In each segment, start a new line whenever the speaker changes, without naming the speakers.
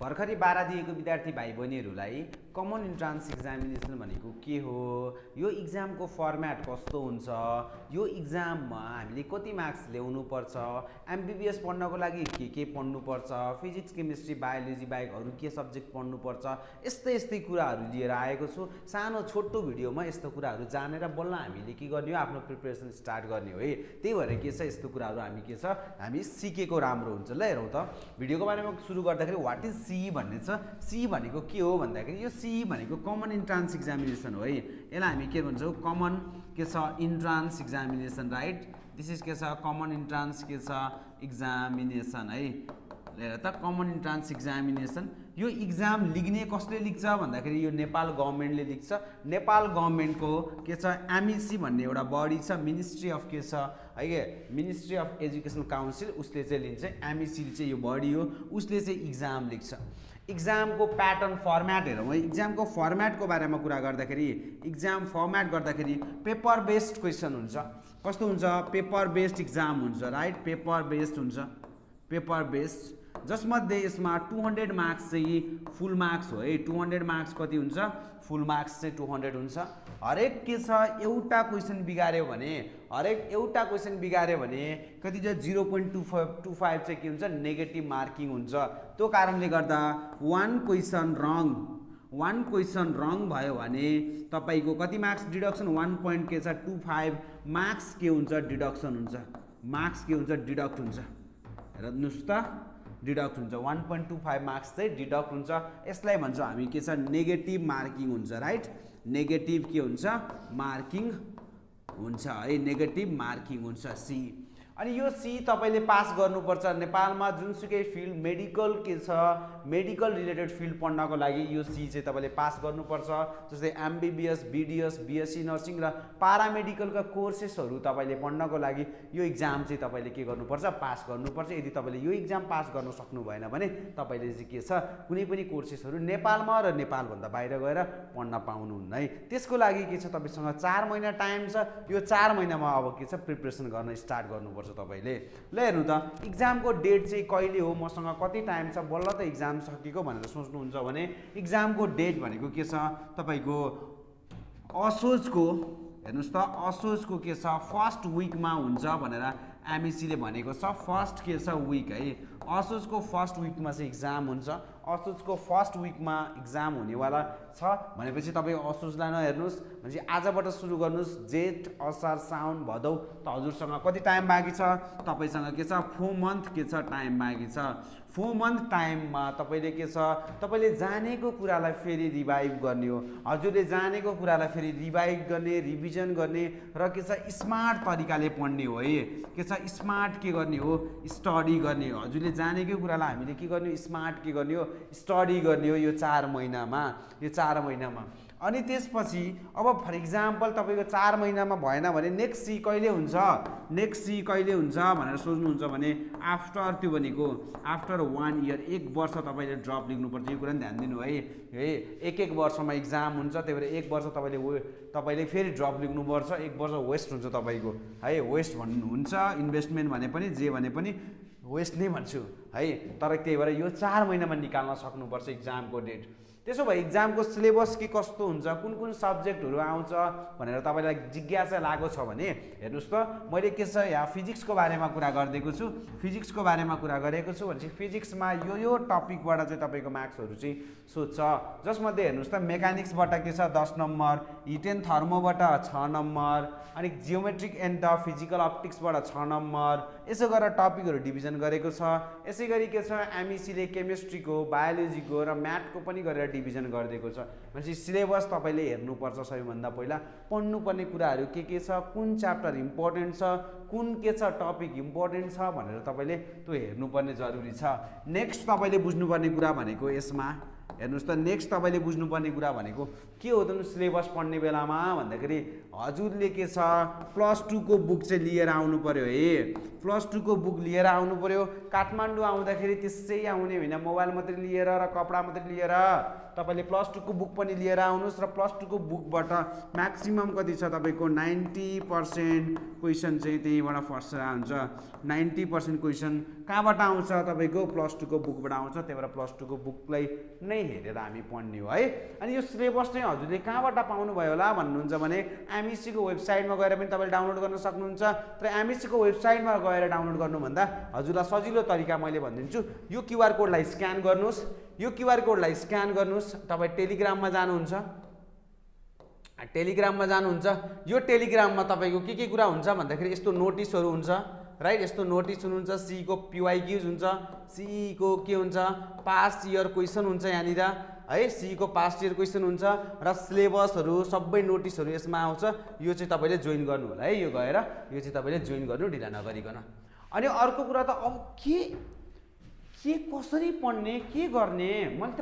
भर्खरै 12 दिएको विद्यार्थी भाइ बहिनीहरूलाई कमन इन्ट्रान्स एक्जामिनेसन भनेको के हो, यो इक्जामको फर्म्याट कस्तो हुन्छ, यो इक्जाममा हामीले कति मार्क्स ल्याउनु पर्छ, एमबीबीएस पढ्नको लागि के पढ्नु पर्छ, फिजिक्स केमिस्ट्री बायोलोजी बाहेक अरू के सब्जेक्ट पढ्नु पर्छ, यस्तै कुराहरू लिएर आएको छु। सानो छोटो भिडियोमा यस्तो कुराहरू जानेर बल्ल हामीले के गर्ने हो, आफ्नो प्रिपरेसन स्टार्ट गर्ने हो है। त्यही भएर के छ, यस्तो कुराहरू हामी सिकेको राम्रो हुन्छ। ल हेरौँ त, भिडियोको बारेमा सुरु गर्दाखेरि व्हाट इज सी भन्ने छ। सी भनेको के हो भन्दाखेरि यो सी भनेको कमन इन्ट्रान्स एक्जामिनेसन हो है। यसलाई हामी के भन्छौँ, कमन के छ entrance examination, right. This is के छ कमन इन्ट्रान्स के छ एक्जामिनेसन है। हेर त, कमन इन्ट्रान्स एक्जामिनेसन। यो इक्जाम लिग्ने कसले लिख्छ भन्दाखेरि यो नेपाल गभर्नमेन्टले लिख्छ। नेपाल गभर्नमेन्टको के छ एमइसी भन्ने एउटा बडी छ, मिनिस्ट्री अफ के छ है के, मिनिस्ट्री अफ एजुकेसन काउन्सिल, उसले चाहिँ लिन्छ। एमइसी चाहिँ यो बडी हो, उसले चाहिँ इक्जाम लिख्छ। इक्जामको प्याटर्न फर्म्याट हेरौँ है। इक्जामको फर्म्याटको बारेमा कुरा गर्दाखेरि, इक्जाम फर्म्याट गर्दाखेरि पेपर बेस्ड क्वेसन हुन्छ। कस्तो हुन्छ, पेपर बेस्ड इक्जाम हुन्छ, राइट। पेपर बेस्ड हुन्छ, पेपर बेस्ड, जसमध्ये यसमा 200 मार्क्स चाहिँ फुल मार्क्स हो है। 200 मार्क्स कति हुन्छ, फुल मार्क्स चाहिँ 200 हुन्छ। हरेक के छ एउटा क्वेसन बिगार्यो भने, हरेक एउटा क्वेसन बिगार्यो भने कति चाहिँ 0.25 चाहिँ के हुन्छ, नेगेटिभ मार्किङ हुन्छ। त्यो कारणले गर्दा वान क्वेसन रङ भयो भने तपाईको कति मार्क्स डिडक्सन, 1.25 मार्क्स के हुन्छ, डिडक्सन हुन्छ। मार्क्स के हुन्छ, डिडक्ट हुन्छ। हेर्नुहोस् त, डिडक्ट हुन्छ। 1.25 मार्क्स चाहिँ डिडक्ट हुन्छ। यसलाई भन्छौँ हामी के छ, नेगेटिभ मार्किङ हुन्छ, राइट। नेगेटिभ के हुन्छ, मार्किङ हुन्छ है, नेगेटिभ मार्किङ हुन्छ सी। अनि यो सी तपाईले पास गर्नुपर्छ। नेपालमा जुनसुकै फिल्ड मेडिकल के छ, मेडिकल रिलेटेड फिल्ड पढ्नको लागि यो सी चाहिँ तपाईले पास गर्नुपर्छ। जस्तै एमबीबीएस, बीडीएस, बीएससी नर्सिङ र पारामेडिकलका कोर्सेसहरू तपाईले पढ्नको लागि यो इक्जाम चाहिँ तपाईले के गर्नुपर्छ, पास गर्नुपर्छ। यदि तपाईले यो इक्जाम पास गर्न सक्नु भएन भने तपाईले चाहिँ के छ, कुनै पनि कोर्सेसहरू नेपालमा र नेपालभन्दा बाहिर गएर पढ्न पाउनुहुन्न है। त्यसको लागि के छ, तपाईसँग 4 महिना टाइम छ। यो 4 महिनामा अब के छ, प्रिपरेसन गर्न स्टार्ट गर्नुपर्छ तपाईले। ल हेर्नु त, इक्जामको डेट चाहिँ कहिले हो, मसँग कति टाइम छ, बल्ल त इक्जाम सकेको भनेर सोच्नुहुन्छ भने इक्जामको डेट भनेको के छ, तपाईको असोजको, हेर्नुहोस् त, असोजको के छ फर्स्ट विकमा हुन्छ भनेर एमइसीले भनेको छ। फर्स्ट के छ विक है, असोजको फर्स्ट विकमा चाहिँ इक्जाम हुन्छ। असोजको फर्स्ट विकमा इक्जाम हुनेवाला छ भनेपछि तपाईँ असोजलाई नहेर्नुहोस्, भनेपछि आजबाट सुरु गर्नुहोस्। जेठ, असार, साउन, भदौ, त हजुरसँग कति टाइम बाँकी छ, तपाईसँग के छ 4 मन्थ के छ टाइम बाँकी छ। 4 मन्थ टाइममा तपाईले के छ, तपाईले जानेको कुरालाई फेरि रिभाइभ गर्ने हो। हजुरले जानेको कुरालाई फेरि रिभाइभ गर्ने, रिभिजन गर्ने र के छ स्मार्ट तरिकाले पढ्ने हो है। के छ स्मार्ट के गर्ने हो, स्टडी गर्ने हो। हजुरले जानेको कुरालाई हामीले के गर्ने हो, स्मार्ट के गर्ने हो, स्टडी गर्ने हो यो 4 महिनामा, यो 4 महिनामा। अनि त्यसपछि अब फर इक्जाम्पल तपाईको 4 महिनामा भएन भने नेक्स्ट सी कहिले हुन्छ, नेक्स्ट सी कहिले हुन्छ भनेर सोच्नुहुन्छ भने आफ्टर, त्यो भनेको आफ्टर 1 इयर, 1 वर्ष तपाईले ड्रप लेख्नुपर्छ। यो कुरा ध्यान दिनु है। एक वर्षमा इक्जाम हुन्छ, त्यही भएर 1 वर्ष तपाईले फेरि ड्रप लेख्नुपर्छ। 1 वर्ष वेस्ट हुन्छ तपाईको है। वेस्ट भन्नुहुन्छ, इन्भेस्टमेन्ट भने पनि जे भने पनि वेस्ट नै भन्छु है। तर त्यही भएर यो 4 महिनामा निकाल्न सक्नुपर्छ इक्जामको डेट। त्यसो भए इक्जामको सिलेबस के कस्तो हुन्छ, कुन कुन सब्जेक्टहरू आउँछ भनेर तपाईलाई जिज्ञासा लागेको छ भने हेर्नुहोस् त, मैले के छ यहाँ फिजिक्सको बारेमा कुरा गरिदिएको छु। फिजिक्सको बारेमा कुरा गरेको छु भनेपछि फिजिक्समा यो टपिकबाट चाहिँ तपाईको मार्क्सहरू चाहिँ सोध्छ। जसमध्ये हेर्नुहोस् त, मेकानिक्सबाट के छ 10 नम्बर, हिट एन्ड थर्मोबाट 6 नम्बर, अनि जियोमेट्रिक एन्ड द फिजिकल अप्टिक्सबाट 6 नम्बर। यसो गरेर टपिकहरू डिभिजन गरेको छ। यसै गरी के छ, एमइसीले केमिस्ट्रीको, बायोलोजीको र म्याथको पनि गरेर डिभिजन गरिदिएको छ। भनेपछि सिलेबस तपाईले हेर्नुपर्छ। सबैभन्दा पहिला पढ्नुपर्ने कुराहरू के छ, कुन च्याप्टर इम्पोर्टेन्ट छ, कुन के छ टपिक इम्पोर्टेन्ट छ भनेर तपाईले त्यो हेर्नुपर्ने जरुरी छ। नेक्स्ट तपाईले बुझ्नुपर्ने कुरा भनेको यसमा हेर्नुहोस् त, नेक्स्ट तपाईले बुझ्नुपर्ने कुरा भनेको के हो त सिलेबस पढ्ने बेलामा भन्दाखेरि हजुरले के छ +2 को बुक चाहिँ लिएर आउनु पर्यो है। +2 को बुक लिएर आउनु पर्यो। काठमाडौँ आउँदाखेरि त्यसै आउने होइन, मोबाइल मात्रै लिएर र कपडा मात्रै लिएर। तपाईले +2 को बुक पनि लिएर आउनुस् र +2 को बुकबाट म्याक्सिमम कति छ तपाईको 90% क्वेशन चाहिँ त्यहीबाट फर्स्ट आउँछ। 90% क्वेशन कहाँबाट आउँछ तपाईको +2 को बुकबाट आउँछ। त्यही भएर +2 को बुकलाई नै हेरेर हामी पढ्ने हो है। अनि यो सिलेबस चाहिँ हजुरले कहाँबाट पाउनु भयो होला भन्नुहुन्छ भने एमइसी को वेबसाइटमा गएर पनि तपाईले डाउनलोड गर्न सक्नुहुन्छ। तर एमइसी को वेबसाइटमा गएर डाउनलोड गर्नुभन्दा हजुरलाई सजिलो तरिका मैले भनिदिन्छु। यो क्यूआर कोडलाई स्क्यान गर्नुस्। यो क्यूआर कोडलाई स्क्यान गर्नुस्। तपाई टेलिग्राममा जानुहुन्छ। टेलिग्राममा जानुहुन्छ। यो टेलिग्राममा तपाईको के कुरा हुन्छ भन्दाखेरि यस्तो नोटिसहरु हुन्छ राइट। यस्तो नोटिस हुनुहुन्छ। सी को PYQs हुन्छ। सी को के हुन्छ पास्ट इयर क्वेशन हुन्छ यहाँनिर है। सी को पास्ट इयर क्वेशन हुन्छ र सिलेबसहरु सबै नोटिसहरु यसमा आउँछ। यो चाहिँ तपाईले जोइन गर्नु होला है। यो गएर यो चाहिँ तपाईले जोइन गर्नु ढिला नगरिकन। अनि अर्को कुरा त अब के कसरी पढ्ने के गर्ने मैले त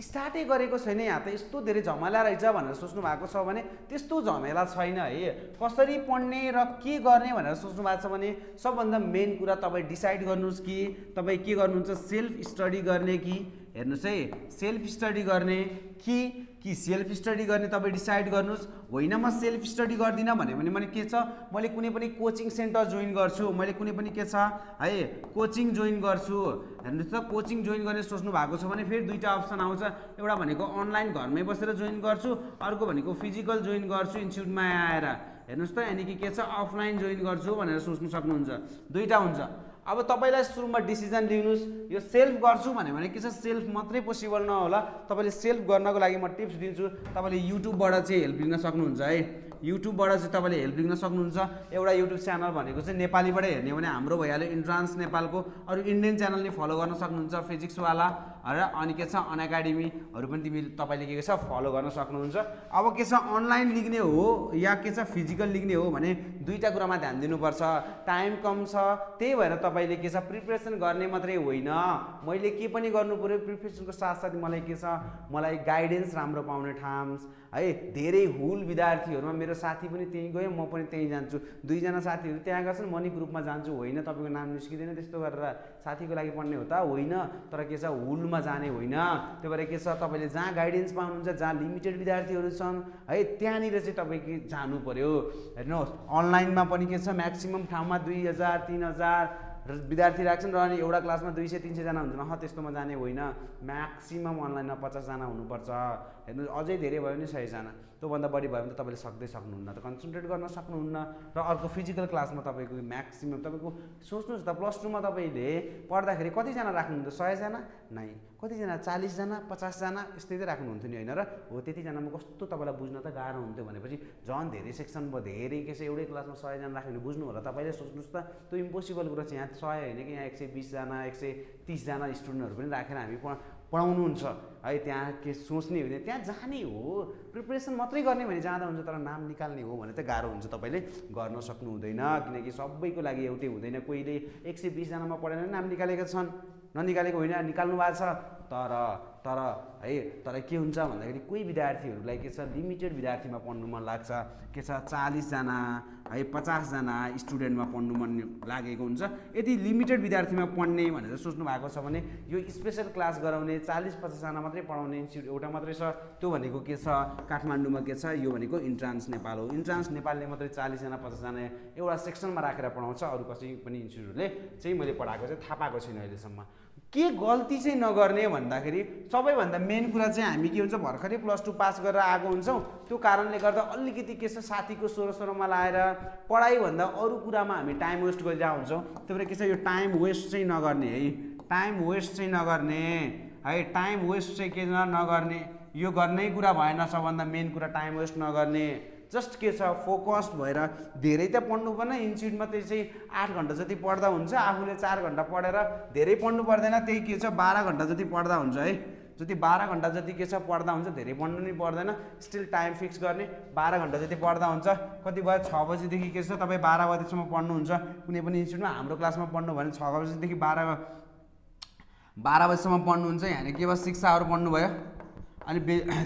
स्टार्टै गरेको छैन। यहाँ त यस्तो धेरै झमेला रहेछ भनेर सोच्नु भएको छ भने त्यस्तो झमेला छैन है। कसरी पढ्ने र के गर्ने भनेर सोच्नु भएको छ भने सबभन्दा मेन कुरा तपाईँ डिसाइड गर्नुहोस् कि तपाईँ के गर्नुहुन्छ सेल्फ स्टडी गर्ने कि हेर्नुहोस् है सेल्फ स्टडी गर्ने कि सेल्फ स्टडी गर्ने तपाईँ डिसाइड गर्नुहोस्। होइन म सेल्फ स्टडी गर्दिनँ भने मैले के छ मैले कुनै पनि कोचिङ सेन्टर जोइन गर्छु। मैले कुनै पनि के छ है कोचिङ जोइन गर्छु। हेर्नुहोस् त कोचिङ जोइन गर्ने सोच्नु भएको छ भने फेरि दुईटा अप्सन आउँछ। एउटा भनेको अनलाइन घरमै बसेर जोइन गर्छु, अर्को भनेको फिजिकल जोइन गर्छु इन्स्टिट्युटमा आएर। हेर्नुहोस् त यानि कि के छ अफलाइन जोइन गर्छु भनेर सोच्नु सक्नुहुन्छ। दुईटा हुन्छ। अब तपाईलाई सुरुमा डिसिजन लिनुस्। यो सेल्फ गर्छु भने के छ सेल्फ मात्रै पोसिबल नहोला। तपाईले सेल्फ गर्नको लागि म टिप्स दिन्छु। तपाईले युट्युबबाट चाहिँ हेल्प लिन सक्नुहुन्छ है। युट्युबबाट चाहिँ तपाईले हेल्प लिन सक्नुहुन्छ। एउटा युट्युब च्यानल भनेको चाहिँ नेपालीबाट हेर्ने भने हाम्रो भइहाल्यो इन्ट्रान्स नेपालको। अरु इन्डियन च्यानल नि फलो गर्न सक्नुहुन्छ फिजिक्स वाला र अनि के छ अनएकाडेमीहरु पनि तपाईले के छ फलो गर्न सक्नुहुन्छ। अब के छ अनलाइन लिग्ने हो या के छ फिजिकल लिग्ने हो भने दुईटा कुरामा ध्यान दिनुपर्छ। टाइम कम छ त्यही भएर तपाईले के छ प्रिपरेसन गर्ने मात्रै होइन मैले के पनि गर्नु पर्यो। प्रिपरेसनको साथसाथै मलाई के छ मलाई गाइडेन्स राम्रो पाउने ठाम्स है। धेरै हुल विद्यार्थीहरुमा मेरो साथी पनि त्यही गयो म पनि त्यही जान्छु। दुईजना साथीहरु त्यहाँ गर्छन् म नि ग्रुपमा जान्छु। होइन तपाईको नाम निस्किदैन त्यस्तो गरेर साथीको लागि पढ्ने हो त होइन। तर के छ हुलमा जाने होइन। त्यो भएर के छ तपाईले जहाँ गाइडेन्स पाउनुहुन्छ जहाँ लिमिटेड विद्यार्थीहरु छन् है त्यहाँनिर चाहिँ तपाईको जानु पर्यो। हेर्नुहोस् अनलाइनमा पनि के छ म्याक्सिमम ठाउँमा 2000 3000 विद्यार्थी राख्छन् र अनि एउटा क्लासमा 200-300 जना हुन्छन्। त्यस्तोमा जाने होइन। म्याक्सिमम अनलाइनमा 50 जना हुनुपर्छ। हेर्नु अझै धेरै भयो भने 100 जना। त्योभन्दा बढी भयो भने त तपाईले सक्नुहुन्न त कन्सन्ट्रेट गर्न सक्नुहुन्न। र अर्को फिजिकल क्लासमा तपाईको म्याक्सिमम तपाईको सोच्नुस् त +2 मा तपाईले पढ्दाखेरि कति जना राख्नुहुन्छ 100 जना नै कति जना 40 जना 50 जना यस्तै राख्नुहुन्थ्यो नि हैन र हो त्यति जनामा कस्तो तपाईलाई बुझ्न त गाह्रो हुन्थ्यो भनेपछि झन् धेरै सेक्सन भयो धेरै के छ एउटै क्लासमा 100 जना राख्ने बुझ्नु होला। तपाईले सोच्नुस् त त्यो इम्पोसिबल कुरा छ। यहाँ 100 हैन कि यहाँ 120 जना 130 जना स्टुडेन्टहरु पनि राखेर हामी पढाउनुहुन्छ है। त्यहाँ के सोच्ने हो त्यहाँ जाने हो प्रिपरेसन मात्रै गर्ने भने जाँदा हुन्छ तर नाम निकाल्ने हो भने त गाह्रो हुन्छ। तपाईले गर्न सक्नु हुँदैन किनकि सबैको लागि एउटै हुँदैन। कोहीले 120 जनामा पढेर नाम निकालेका छन् ननिकालेको होइन निकाल्नु भएको छ। तर के हुन्छ भन्दाखेरि कोही विद्यार्थीहरूलाई के छ लिमिटेड विद्यार्थीमा पढ्नु मन लाग्छ के छ 40 जना है 50 जना स्टुडेन्टमा पढ्नु मन लागेको हुन्छ। यदि लिमिटेड विद्यार्थीमा पढ्ने भनेर सोच्नु भएको छ भने यो स्पेशल क्लास गराउने 40-50 जना मात्रै पढाउने इन्स्टिट्युट एउटा मात्रै छ। त्यो भनेको के छ काठमाडौँमा के छ यो भनेको इन्ट्रान्स नेपाल हो। इन्ट्रान्स नेपालले मात्रै 40 जना 50 जना एउटा सेक्सनमा राखेर पढाउँछ। अरु कसै पनि इन्स्टिट्युटले चाहिँ मैले पढाएको चाहिँ थाहा पाएको छैन अहिलेसम्म। के गल्ती चाहिँ नगर्ने भन्दाखेरि सबैभन्दा मेन कुरा चाहिँ हामी के हुन्छ भर्खरै +2 पास गरेर आएको हुन्छौँ। त्यो कारणले गर्दा अलिकति के छ साथीको सोरोमा लाएर पढाइ भन्दा अरू कुरामा हामी टाइम वेस्ट गरिरहेको हुन्छौँ। त्यो भएर के छ यो टाइम वेस्ट चाहिँ नगर्ने है। टाइम वेस्ट चाहिँ नगर्ने है। टाइम वेस्ट चाहिँ के नगर्ने यो गर्नै कुरा भएन। सबभन्दा मेन कुरा टाइम वेस्ट नगर्ने जस्ट के छ फोकस्ड भएर धेरै त पढ्नु पर्दैन। इन्स्टिट्युटमा चाहिँ 8 घण्टा जति पढ्दा हुन्छ। आफूले 4 घण्टा पढेर धेरै पढ्नु पर्दैन। त्यही के छ 12 घण्टा जति पढ्दा हुन्छ है। जति 12 घण्टा जति के छ पढ्दा हुन्छ धेरै पढ्नु नि पर्दैन। स्टिल टाइम फिक्स गर्ने 12 घण्टा जति पढ्दा हुन्छ। कति भयो 6 बजेदेखि के छ तपाईँ 12 बजेसम्म पढ्नुहुन्छ। कुनै पनि इन्स्टिट्युटमा हाम्रो क्लासमा पढ्नु भने 6 बजेदेखि 12 बजेसम्म पढ्नुहुन्छ। यहाँ के भयो 6 आवर पढ्नु भयो अनि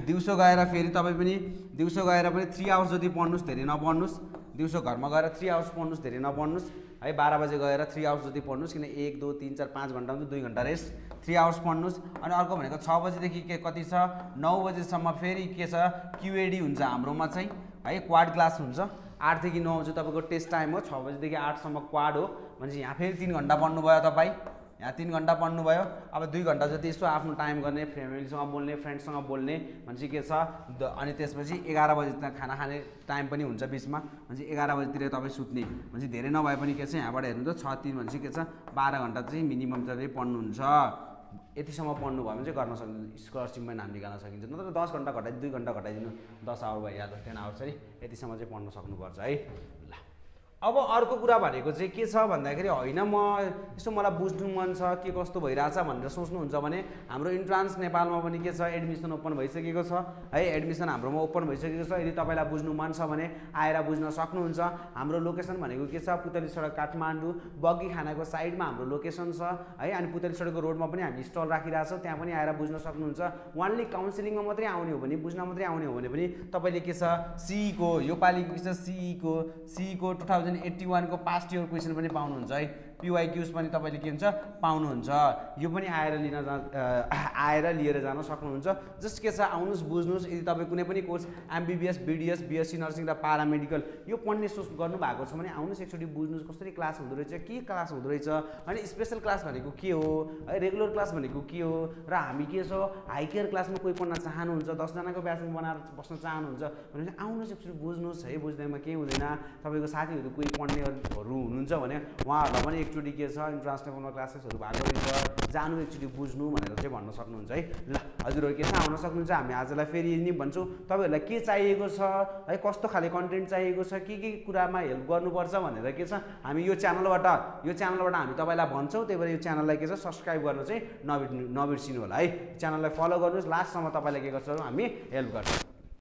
दिउँसो गएर फेरि तपाईँ पनि दिउँसो गएर पनि 3 आवर्स जति पढ्नुहोस्, धेरै नपढ्नुहोस्। दिउँसो घरमा गएर 3 आवर्स पढ्नुहोस्, धेरै नपढ्नुहोस् है। 12 बजे गएर 3 आवर्स जति पढ्नुहोस्, किन 1 2 3 4 5 घन्टा हुन्छ, 2 घन्टा रेस्ट, 3 आवर्स पढ्नुहोस्। अनि अर्को भनेको 6 बजेदेखि के कति छ 9 बजेसम्म फेरि के छ क्युएडी हुन्छ हाम्रोमा चाहिँ है, क्वाड क्लास हुन्छ। 8 देखि 9 चाहिँ तपाईँको टेस्ट टाइम हो, 6 बजेदेखि 8सम्म क्वाड हो। भनेपछि यहाँ फेरि 3 घन्टा पढ्नुभयो तपाईँ, यहाँ 3 घन्टा पढ्नुभयो। अब 2 घन्टा जति यसो आफ्नो टाइम गर्ने, फ्यामिलीसँग बोल्ने, फ्रेन्डसँग बोल्ने भनेपछि के छ। अनि त्यसपछि 11 बजे खाना खाने टाइम पनि हुन्छ बिचमा, भनेपछि 11 बजेतिर तपाईँ सुत्ने। भनेपछि धेरै नभए पनि के छ यहाँबाट हेर्नु त 6 3 भनेपछि के छ 12 घन्टा चाहिँ मिनिमम तपाईँ पढ्नुहुन्छ। यतिसम्म पढ्नु भयो भने चाहिँ गर्न सकिन्छ, स्कलरसिपमा नाम निकाल्न सकिन्छ। नत्र 10 घन्टा घटाइ 2 घन्टा घटाइदिनु, 10 आवर भइहाल्छ, 10 आवर्स है। यतिसम्म चाहिँ पढ्न सक्नुपर्छ है। ल अब अर्को कुरा भनेको चाहिँ के छ भन्दाखेरि होइन म यसो मलाई बुझ्नु मन छ के कस्तो भइरहेछ भनेर सोच्नुहुन्छ भने हाम्रो इन्ट्रान्स नेपालमा पनि के छ एडमिसन ओपन भइसकेको छ है। एडमिसन हाम्रोमा ओपन भइसकेको छ। यदि तपाईँलाई बुझ्नु मन छ भने आएर बुझ्न सक्नुहुन्छ। हाम्रो लोकेसन भनेको के छ पुतली सडक काठमाडौँ बग्गी खानाको साइडमा हाम्रो लोकेसन छ है। अनि पुतली सडकको रोडमा पनि हामी स्टल राखिरहेछौँ, त्यहाँ पनि आएर बुझ्न सक्नुहुन्छ। वानली काउन्सिलिङमा मात्रै आउने हो भने, बुझ्न मात्रै आउने हो भने पनि तपाईँले के छ सीईको यो पालिको के छ सीईको 2081 को पास्ट इयर क्वेसन पनि पाउनुहुन्छ है। PYQs पनि तपाईँले के हुन्छ पाउनुहुन्छ। यो पनि आएर लिएर जान सक्नुहुन्छ। जस्ट के छ आउनुहोस् बुझ्नुहोस्। यदि तपाईँ कुनै पनि course MBBS BDS BSc nursing र पारामेडिकल यो पढ्ने सोच गर्नुभएको छ भने आउनुहोस्, एकचोटि बुझ्नुहोस् कसरी क्लास हुँदो रहेछ, के क्लास हुँदो रहेछ, अनि स्पेसल क्लास भनेको के हो है, रेगुलर क्लास भनेको के हो, र हामी के छ हाई केयर क्लासमा कोही पढ्न चाहनुहुन्छ, 10 जनाको ब्याचमा बनाएर बस्न चाहनुहुन्छ भने आउनुहोस्, एकचोटि बुझ्नुहोस् है। बुझ्दैमा केही हुँदैन। तपाईँको साथीहरू कोही पढ्नेहरू हुनुहुन्छ भने उहाँहरूलाई पनि एकचोटि के छ इन्ट्रान्स लेभलमा क्लासेसहरू भएको रहेछ, जानु एकचोटि बुझ्नु भनेर चाहिँ भन्न सक्नुहुन्छ है। ल हजुरहरू के छ आउन सक्नुहुन्छ। हामी आजलाई फेरि नि भन्छौँ तपाईँहरूलाई के चाहिएको छ है, कस्तो खाले कन्टेन्ट चाहिएको छ, के कुरामा हेल्प गर्नुपर्छ भनेर के छ हामी यो च्यानलबाट हामी तपाईँलाई भन्छौँ। त्यही भएर यो च्यानललाई के छ सब्सक्राइब गर्न चाहिँ नबिर्सिनु होला है। च्यानललाई फलो गर्नुहोस्, लास्टसम्म तपाईँलाई के गर्छौँ हामी हेल्प गर्छौँ।